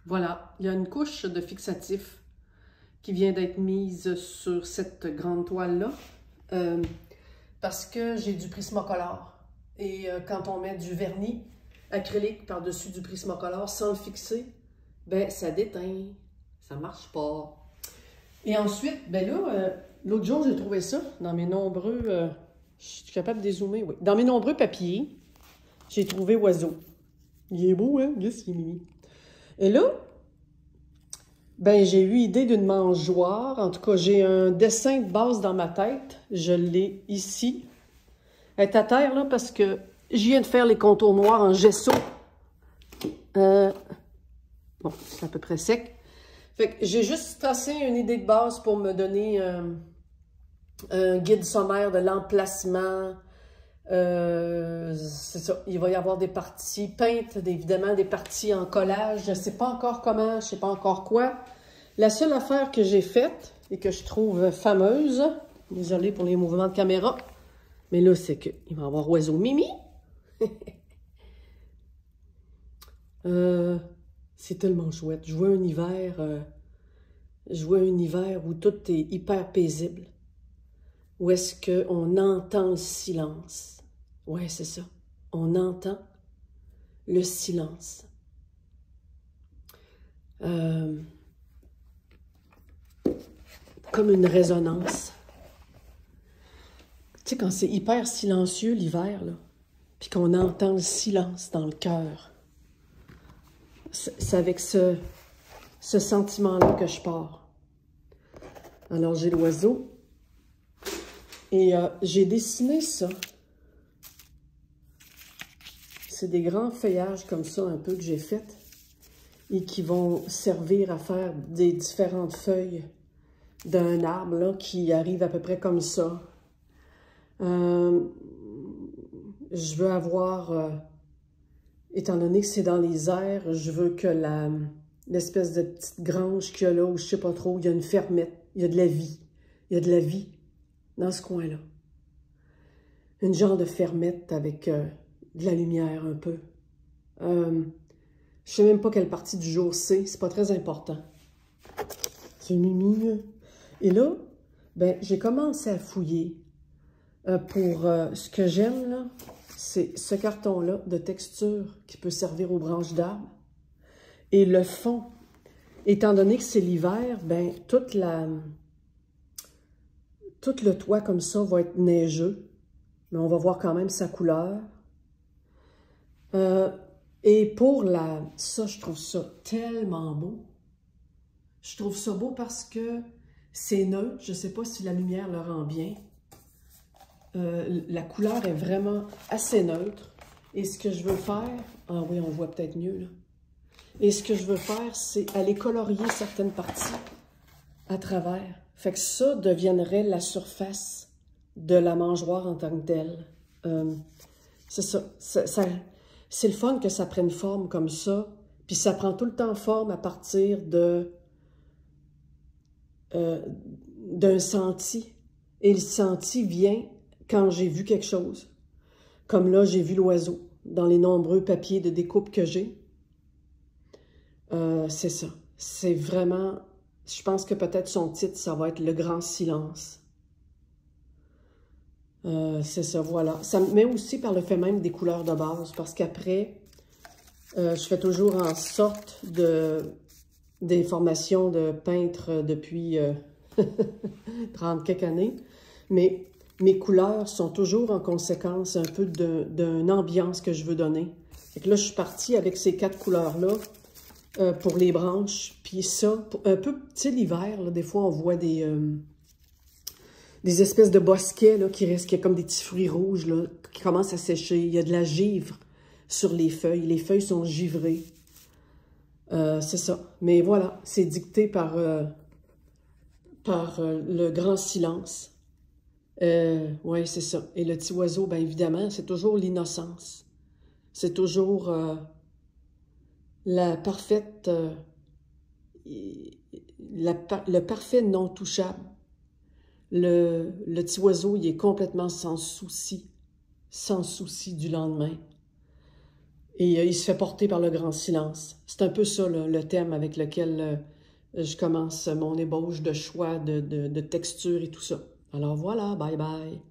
Voilà, il y a une couche de fixatif qui vient d'être mise sur cette grande toile-là parce que j'ai du Prismacolor. Et quand on met du vernis acrylique par-dessus du Prismacolor sans le fixer, ben ça déteint, ça marche pas. Et ensuite, ben là, l'autre jour, j'ai trouvé ça dans mes nombreux... je suis capable de dézoomer, oui. Dans mes nombreux papiers, j'ai trouvé oiseau. Il est beau, hein? Qu'est-ce qu'il est mimi. Et là, ben j'ai eu idée d'une mangeoire. En tout cas, j'ai un dessin de base dans ma tête. Je l'ai ici. Elle est à terre, là, parce que je viens de faire les contours noirs en gesso. Bon, c'est à peu près sec. Fait que j'ai juste tracé une idée de base pour me donner un guide sommaire de l'emplacement. C'est ça, il va y avoir des parties peintes, évidemment des parties en collage. Je ne sais pas encore comment, je ne sais pas encore quoi. La seule affaire que j'ai faite et que je trouve fameuse, désolée pour les mouvements de caméra, mais là, c'est qu'il va y avoir oiseau Mimi. C'est tellement chouette. Je vois un hiver où tout est hyper paisible. Où est-ce qu'on entend le silence? Ouais, c'est ça. On entend le silence. Comme une résonance. Tu sais, quand c'est hyper silencieux l'hiver, là, puis qu'on entend le silence dans le cœur, c'est avec ce sentiment-là que je pars. Alors, j'ai l'oiseau. Et j'ai dessiné ça. C'est des grands feuillages comme ça, un peu, que j'ai fait. Et qui vont servir à faire des différentes feuilles d'un arbre, là, qui arrive à peu près comme ça. Je veux avoir, étant donné que c'est dans les airs, je veux que l'espèce de petite grange qu'il y a là, où je sais pas trop, il y a une fermette, il y a de la vie. Il y a de la vie dans ce coin-là. Une genre de fermette avec de la lumière un peu. Je sais même pas quelle partie du jour c'est pas très important. C'est mimi. Et là, ben, j'ai commencé à fouiller pour ce que j'aime, là, c'est ce carton-là de texture qui peut servir aux branches d'arbres. Et le fond, étant donné que c'est l'hiver, ben, tout le toit comme ça va être neigeux, mais on va voir quand même sa couleur. Et pour ça, je trouve ça tellement beau. Je trouve ça beau parce que c'est neutre. Je ne sais pas si la lumière le rend bien. La couleur est vraiment assez neutre. Et ce que je veux faire... Ah oui, on voit peut-être mieux, là. Et ce que je veux faire, c'est aller colorier certaines parties à travers. Fait que ça deviendrait la surface de la mangeoire en tant que telle. C'est ça. C'est le fun que ça prenne forme comme ça. Puis ça prend tout le temps forme à partir d'un senti. Et le senti vient quand j'ai vu quelque chose. Comme là, j'ai vu l'oiseau dans les nombreux papiers de découpe que j'ai. C'est ça. C'est vraiment... Je pense que peut-être son titre, ça va être « Le grand silence ». C'est ça, voilà. Ça me met aussi par le fait même des couleurs de base, parce qu'après, je fais toujours en sorte des formations de peintre depuis 30 quelques années, mais mes couleurs sont toujours en conséquence un peu d'une ambiance que je veux donner. Fait que là, je suis partie avec ces 4 couleurs-là pour les branches, puis ça, un peu, tu sais, l'hiver, des fois, on voit des espèces de bosquets là, qui restent, qui a comme des petits fruits rouges là, qui commencent à sécher. Il y a de la givre sur les feuilles. Les feuilles sont givrées. C'est ça. Mais voilà, c'est dicté par le grand silence. Oui, c'est ça. Et le petit oiseau, bien évidemment, c'est toujours l'innocence. C'est toujours la parfaite... le parfait non touchable. Le petit oiseau, il est complètement sans souci du lendemain. Et il se fait porter par le grand silence. C'est un peu ça, là, le thème avec lequel je commence mon ébauche de choix, de texture et tout ça. Alors voilà, bye bye.